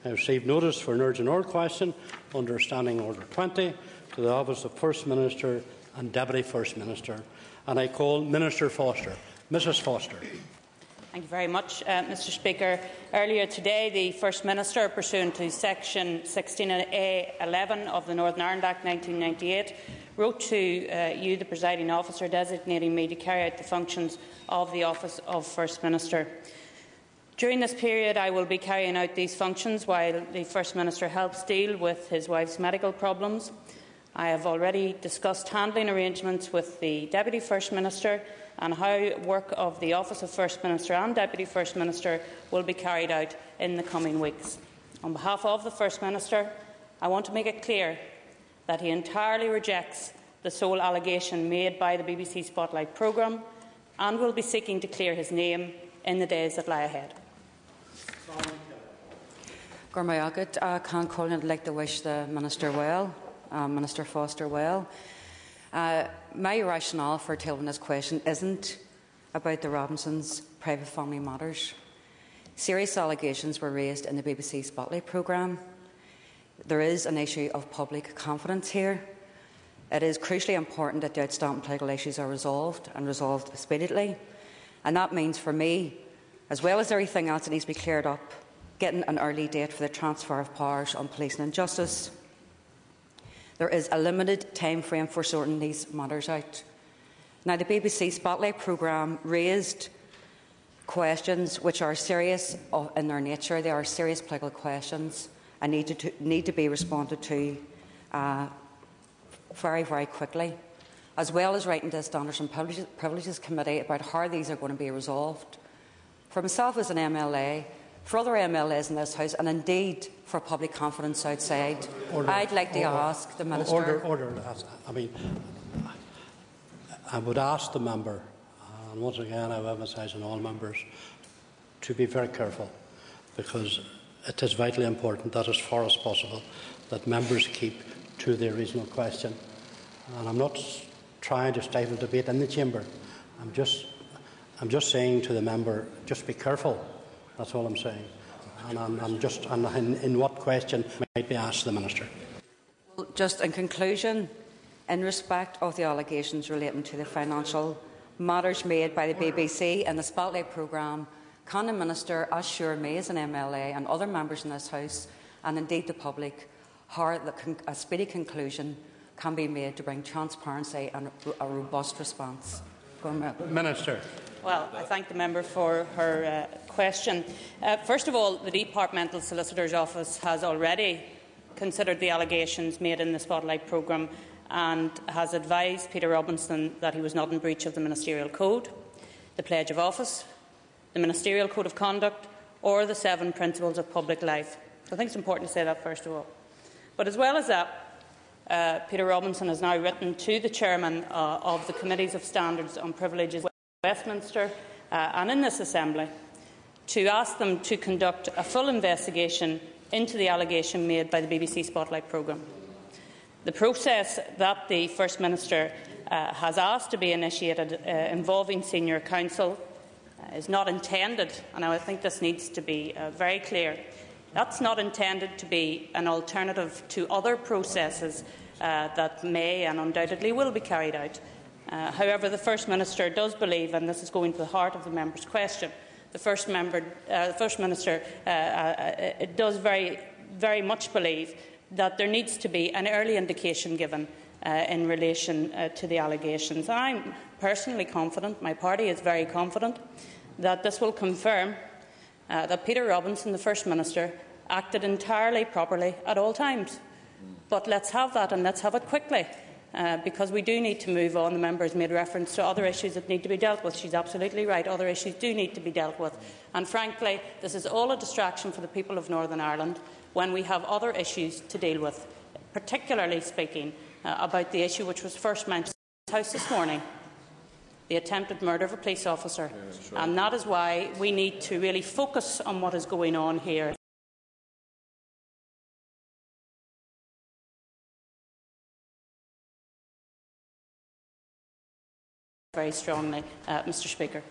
I received notice for an urgent order question under Standing Order 20 to the Office of First Minister and Deputy First Minister, and I call Minister Foster. Mrs Foster. Thank you very much, Mr Speaker. Earlier today, the First Minister, pursuant to Section 16A(11) of the Northern Ireland Act 1998, wrote to you, the presiding officer, designating me to carry out the functions of the Office of First Minister. During this period, I will be carrying out these functions while the First Minister helps deal with his wife's medical problems. I have already discussed handling arrangements with the Deputy First Minister and how work of the Office of First Minister and Deputy First Minister will be carried out in the coming weeks. On behalf of the First Minister, I want to make it clear that he entirely rejects the sole allegation made by the BBC Spotlight programme and will be seeking to clear his name in the days that lie ahead. I'd like to wish the Minister well, Minister Foster well. My rationale for tabling this question isn't about the Robinsons' private family matters. Serious allegations were raised in the BBC Spotlight programme. There is an issue of public confidence here. It is crucially important that the outstanding political issues are resolved and resolved speedily. And that means for me, as well as everything else that needs to be cleared up, getting an early date for the transfer of powers on policing and justice. There is a limited time frame for sorting these matters out. Now, the BBC Spotlight programme raised questions which are serious in their nature. They are serious political questions and need to be responded to very, very quickly, as well as writing to the Standards and Privileges Committee about how these are going to be resolved. For myself as an MLA, for other MLAs in this House, and indeed for public confidence outside, I'd like to ask the Minister... I would ask the member, and once again I will emphasise on all members, to be very careful, because it is vitally important that as far as possible that members keep to the original question. And I'm not trying to stifle debate in the chamber. I'm just saying to the member, just be careful. That's all I'm saying. And in what question might be asked the Minister. Just in conclusion, in respect of the allegations relating to the financial matters made by the BBC and the Spotlight programme, can the Minister assure me as an MLA and other members in this House, and indeed the public, how a speedy conclusion can be made to bring transparency and a robust response? Minister. Well, I thank the member for her question. First of all, the Departmental Solicitor's Office has already considered the allegations made in the Spotlight programme and has advised Peter Robinson that he was not in breach of the Ministerial Code, the Pledge of Office, the Ministerial Code of Conduct or the 7 Principles of Public Life. So I think it's important to say that first of all. But as well as that, Peter Robinson has now written to the Chairman of the Committees of Standards on Privileges Westminster and in this Assembly to ask them to conduct a full investigation into the allegation made by the BBC Spotlight programme. The process that the First Minister has asked to be initiated involving senior counsel is not intended, and I think this needs to be very clear, that's not intended to be an alternative to other processes that may and undoubtedly will be carried out. However, the First Minister does believe, and this is going to the heart of the member's question, the First Minister does very much believe that there needs to be an early indication given in relation to the allegations. And I'm personally confident, my party is very confident, that this will confirm that Peter Robinson, the First Minister, acted entirely properly at all times. But let's have that, and let's have it quickly. Because we do need to move on. The member has made reference to other issues that need to be dealt with. She's absolutely right. Other issues do need to be dealt with. And frankly, this is all a distraction for the people of Northern Ireland when we have other issues to deal with, particularly speaking about the issue which was first mentioned in this House this morning, the attempted murder of a police officer. Yeah, sure. And that is why we need to really focus on what is going on here. Very strongly, Mr. Speaker.